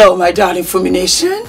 Hello, my darling Fumi Nation.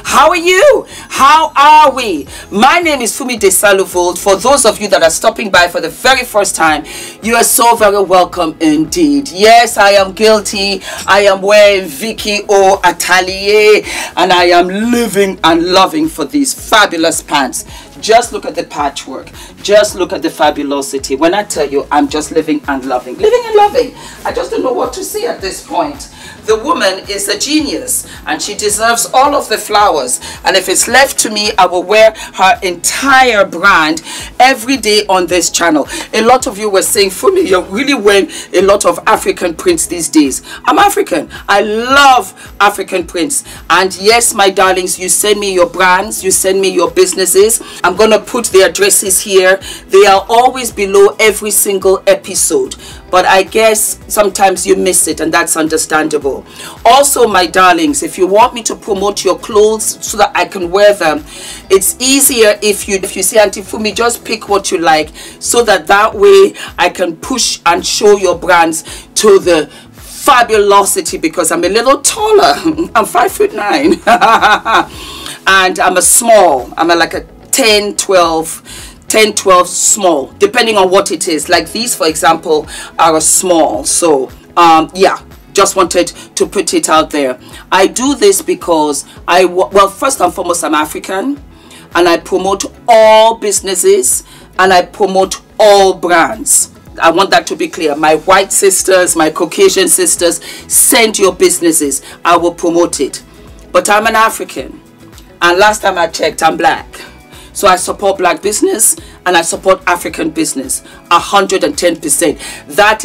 How are you? How are we? My name is Fumi Desaluvold. For those of you that are stopping by for the very first time, you are so very welcome indeed. Yes, I am guilty. I am wearing Vicky O Atelier, and I am living and loving for these fabulous pants. Just look at the patchwork. Just look at the fabulosity. When I tell you, I'm just living and loving. Living and loving. I just don't know what to say at this point. The woman is a genius and she deserves all of the flowers. And if it's left to me, I will wear her entire brand every day on this channel. A lot of you were saying, Fumi, you're really wearing a lot of African prints these days. I'm African. I love African prints. And yes, my darlings, you send me your brands, you send me your businesses. I'm going to put the addresses here. They are always below every single episode. But I guess sometimes you miss it, and that's understandable. Also, my darlings, if you want me to promote your clothes so that I can wear them, it's easier if you say, Auntie Fumi, just pick what you like, so that way I can push and show your brands to the fabulosity, because I'm a little taller. I'm 5'9", and I'm a small. I'm like a 10, 12 small, depending on what it is. Like these, for example, are a small. So yeah, just wanted to put it out there. I do this because well, first and foremost, I'm African, and I promote all businesses and I promote all brands. I want that to be clear. My white sisters, my Caucasian sisters, send your businesses. I will promote it. But I'm an African, and last time I checked, I'm black. So I support black business and I support African business 110%. That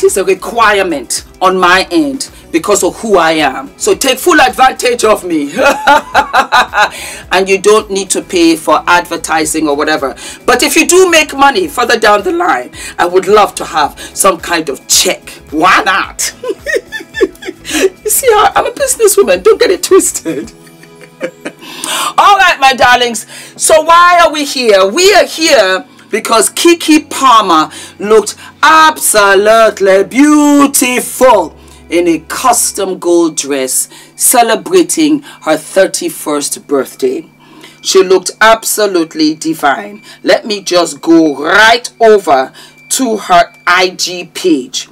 is a requirement on my end because of who I am. So take full advantage of me. And you don't need to pay for advertising or whatever. But if you do make money further down the line, I would love to have some kind of check. Why not? You see, I'm a businesswoman. Don't get it twisted. All right, my darlings, so why are we here? We are here because Keke Palmer looked absolutely beautiful in a custom gold dress celebrating her 31st birthday. She looked absolutely divine. Let me just go right over to her IG page.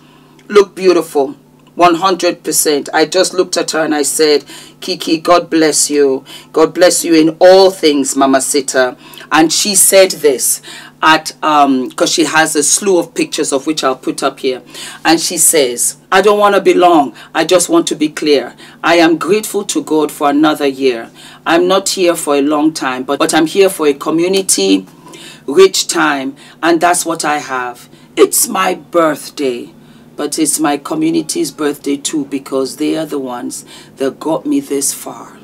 Look beautiful. 100%. I just looked at her and I said, Keke, God bless you. God bless you in all things, Mamacita. And she said this at because she has a slew of pictures of which I'll put up here. And she says, I don't want to be long. I just want to be clear. I am grateful to God for another year. I'm not here for a long time, but I'm here for a community rich time, and that's what I have. It's my birthday. But it's my community's birthday too, because they are the ones that got me this far.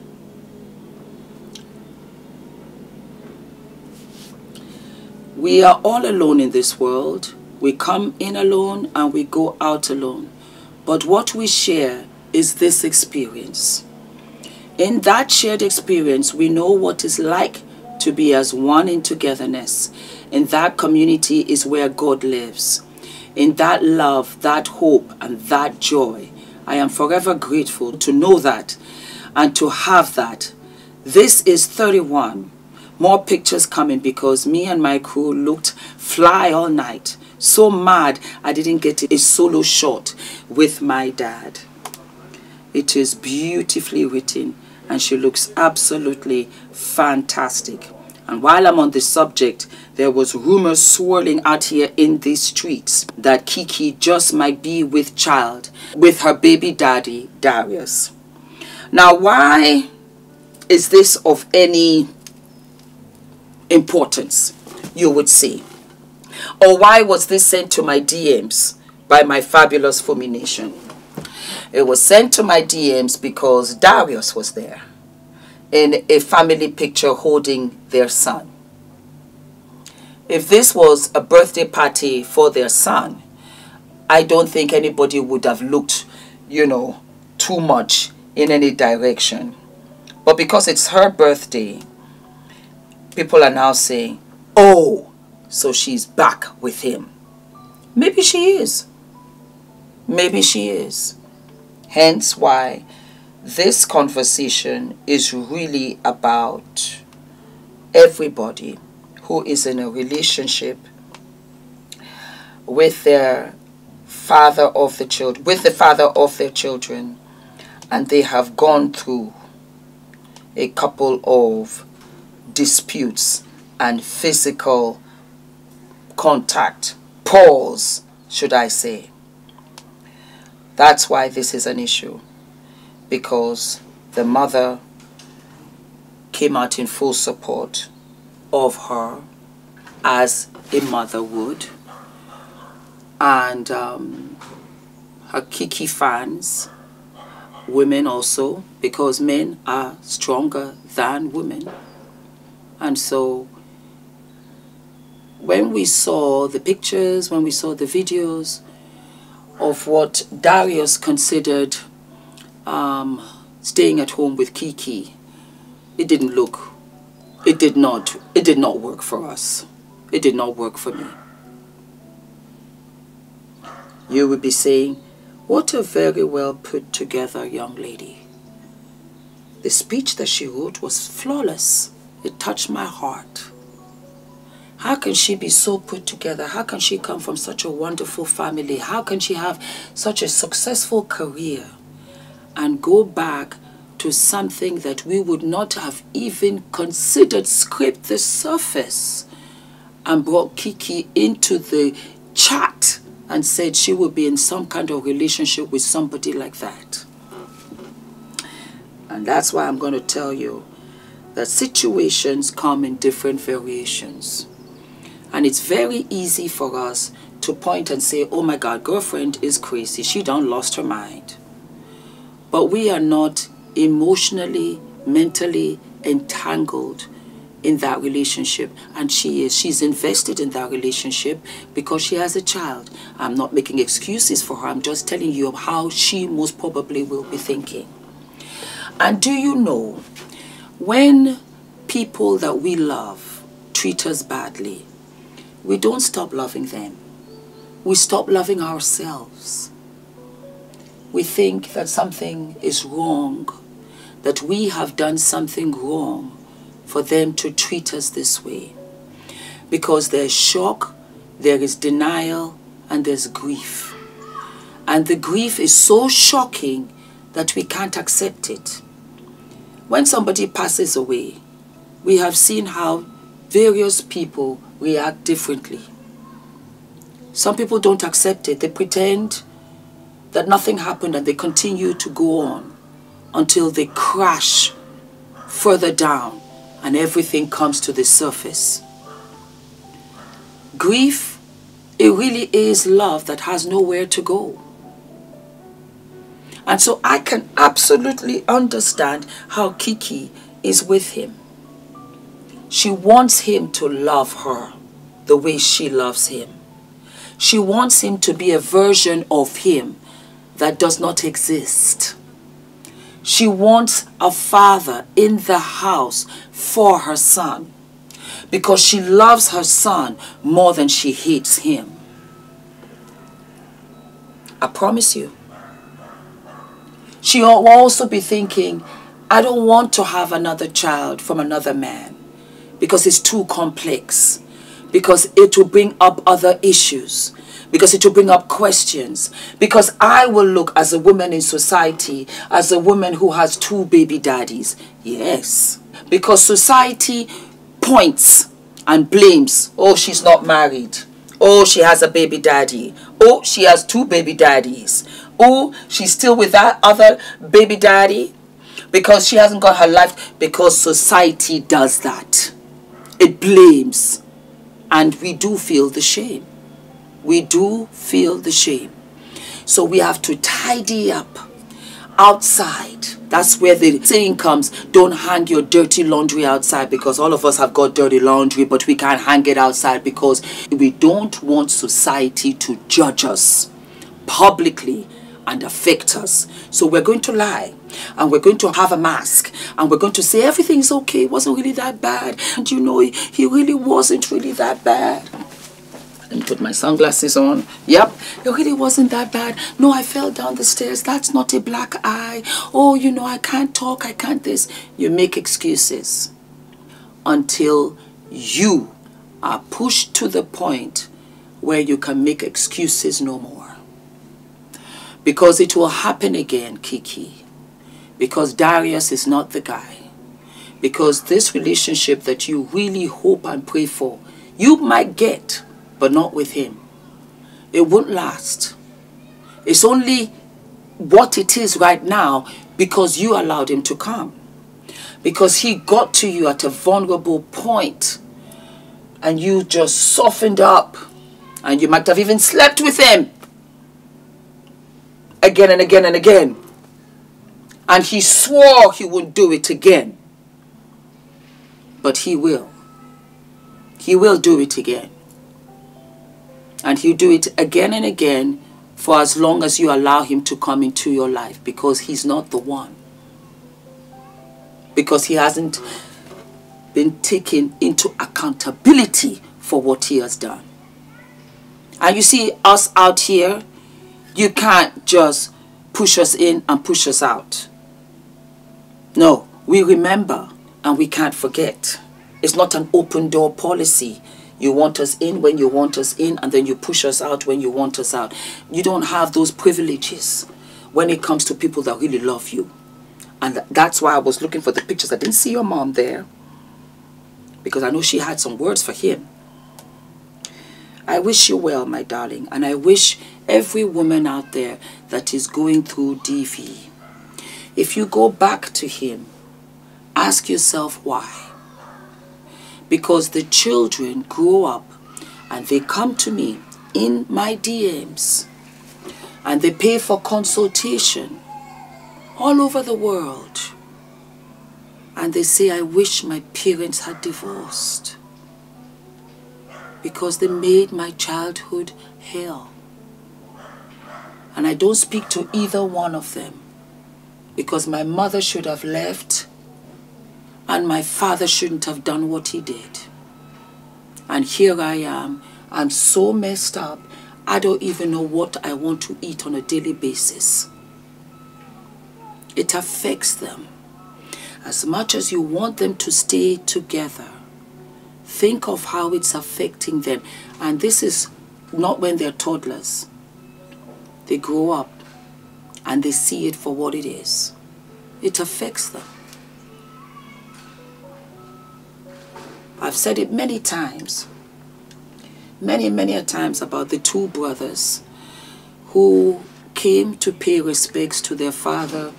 We are all alone in this world. We come in alone and we go out alone. But what we share is this experience. In that shared experience, we know what it's like to be as one in togetherness. In that community is where God lives. In that love, that hope, and that joy, I am forever grateful to know that and to have that. This is 31. More pictures coming because me and my crew looked fly all night. So mad I didn't get a solo shot with my dad. It is beautifully written and she looks absolutely fantastic. And while I'm on the subject, there was rumors swirling out here in these streets that Keke just might be with child with her baby daddy, Darius. Now, why is this of any importance, you would say? Or why was this sent to my DMs by my fabulous Fumi Nation? It was sent to my DMs because Darius was there in a family picture holding their son. If this was a birthday party for their son, I don't think anybody would have looked, you know, too much in any direction. But because it's her birthday, people are now saying, oh, so she's back with him. Maybe she is. Maybe she is. Hence why this conversation is really about everybody who is in a relationship with their father of the children, with the father of their children, and they have gone through a couple of disputes and physical contact, pause, should I say. That's why this is an issue, because the mother came out in full support of her as a mother would, and her Kiki fans, women also, because men are stronger than women. And so when we saw the pictures, when we saw the videos of what Darius considered staying at home with Kiki, it did not work for us. It did not work for me. You would be saying, what a very well put together young lady. The speech that she wrote was flawless. It touched my heart. How can she be so put together? How can she come from such a wonderful family? How can she have such a successful career and go back to something that we would not have even considered scraped the surface, and brought Kiki into the chat and said she would be in some kind of relationship with somebody like that? And that's why I'm going to tell you that situations come in different variations. And it's very easy for us to point and say, oh my God, girlfriend is crazy. She done lost her mind. But we are not emotionally, mentally entangled in that relationship. And she is. She's invested in that relationship because she has a child. I'm not making excuses for her. I'm just telling you how she most probably will be thinking. And do you know, when people that we love treat us badly, we don't stop loving them. We stop loving ourselves. We think that something is wrong, that we have done something wrong for them to treat us this way. Because there's shock, there is denial, and there's grief. And the grief is so shocking that we can't accept it. When somebody passes away, we have seen how various people react differently. Some people don't accept it. They pretend that nothing happened and they continue to go on until they crash further down and everything comes to the surface. Grief, it really is love that has nowhere to go. And so I can absolutely understand how Kiki is with him. She wants him to love her the way she loves him. She wants him to be a version of him that does not exist. She wants a father in the house for her son because she loves her son more than she hates him. I promise you. She will also be thinking, I don't want to have another child from another man because it's too complex, because it will bring up other issues, because it will bring up questions, because I will look as a woman in society as a woman who has 2 baby daddies. Yes, because society points and blames. Oh, she's not married. Oh, she has a baby daddy. Oh, she has 2 baby daddies. Oh, she's still with that other baby daddy because she hasn't got her life, because society does that. It blames. And we do feel the shame. We do feel the shame. So we have to tidy up outside. That's where the saying comes, don't hang your dirty laundry outside, because all of us have got dirty laundry, but we can't hang it outside because we don't want society to judge us publicly and affect us. So we're going to lie, and we're going to have a mask, and we're going to say everything's okay, it wasn't really that bad, and you know, he really wasn't really that bad. Let me put my sunglasses on. Yep, it really wasn't that bad. No, I fell down the stairs. That's not a black eye. Oh, you know, I can't talk. I can't this. You make excuses until you are pushed to the point where you can make excuses no more. Because it will happen again, Kiki. Because Darius is not the guy. Because this relationship that you really hope and pray for, you might get, but not with him. It won't last. It's only what it is right now because you allowed him to come. Because he got to you at a vulnerable point and you just softened up and you might have even slept with him again and again and again. And he swore he wouldn't do it again. But he will. He will do it again. And he'll do it again and again for as long as you allow him to come into your life, because he's not the one. Because he hasn't been taken into accountability for what he has done. And you see us out here, you can't just push us in and push us out. No, we remember and we can't forget. It's not an open door policy. You want us in when you want us in, and then you push us out when you want us out. You don't have those privileges when it comes to people that really love you. And that's why I was looking for the pictures. I didn't see your mom there, because I know she had some words for him. I wish you well, my darling, and I wish every woman out there that is going through DV, if you go back to him, ask yourself why. Because the children grow up and they come to me in my DMs and they pay for consultation all over the world. And they say, I wish my parents had divorced because they made my childhood hell. And I don't speak to either one of them because my mother should have left and my father shouldn't have done what he did. And here I am. I'm so messed up. I don't even know what I want to eat on a daily basis. It affects them. As much as you want them to stay together, think of how it's affecting them. And this is not when they're toddlers. They grow up and they see it for what it is. It affects them. I've said it many times, many a times about the two brothers who came to pay respects to their father,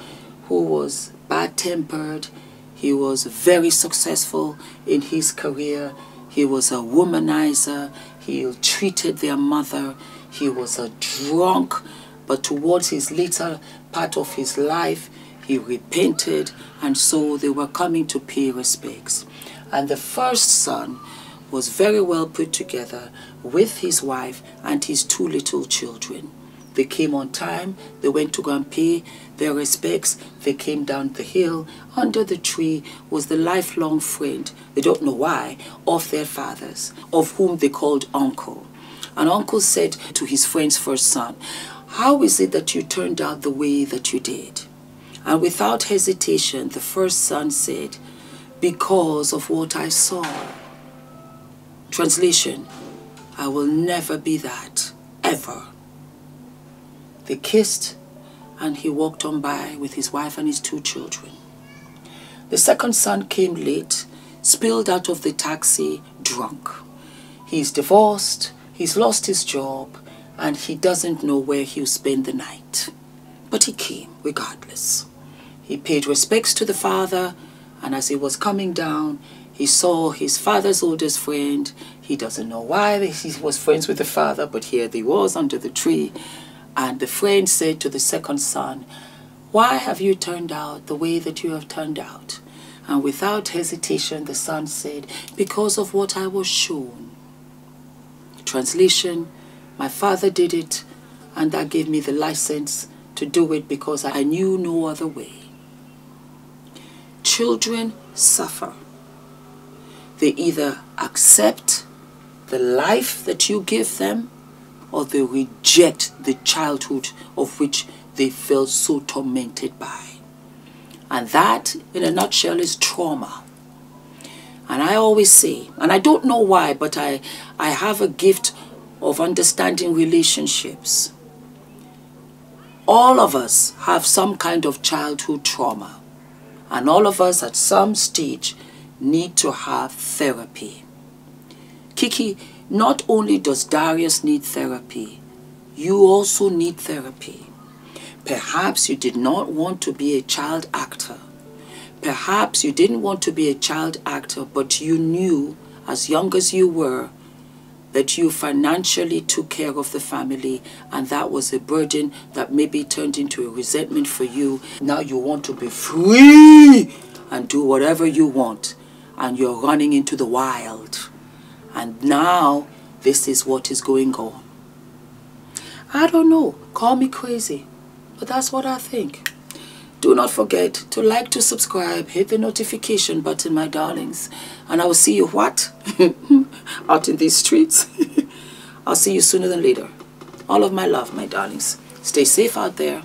who was bad-tempered. He was very successful in his career. He was a womanizer. He treated their mother. He was a drunk. But towards his later part of his life, he repented, and so they were coming to pay respects. And the first son was very well put together with his wife and his two little children. They came on time. They went to go and pay their respects. They came down the hill. Under the tree was the lifelong friend, they don't know why, of their fathers, of whom they called uncle. And uncle said to his friend's first son, how is it that you turned out the way that you did? And without hesitation, the first son said, because of what I saw. Translation, I will never be that, ever. They kissed and he walked on by with his wife and his two children. The second son came late, spilled out of the taxi, drunk. He's divorced, he's lost his job, and he doesn't know where he'll spend the night. But he came regardless. He paid respects to the father, and as he was coming down, he saw his father's oldest friend. He doesn't know why he was friends with the father, but here they was under the tree. And the friend said to the second son, why have you turned out the way that you have turned out? And without hesitation, the son said, because of what I was shown. Translation, my father did it, and that gave me the license to do it because I knew no other way. Children suffer. They either accept the life that you give them, or they reject the childhood of which they felt so tormented by. And that, in a nutshell, is trauma. And I always say, and I don't know why, but I have a gift of understanding relationships. All of us have some kind of childhood trauma. And all of us at some stage need to have therapy. Kiki, not only does Darius need therapy, you also need therapy. Perhaps you did not want to be a child actor. Perhaps you didn't want to be a child actor, but you knew, as young as you were, that you financially took care of the family, and that was a burden that maybe turned into a resentment for you. Now you want to be free and do whatever you want, and you're running into the wild. And now this is what is going on. I don't know, call me crazy, but that's what I think. Do not forget to like, to subscribe, hit the notification button, my darlings. And I will see you what? Out in these streets. I'll see you sooner than later. All of my love, my darlings. Stay safe out there.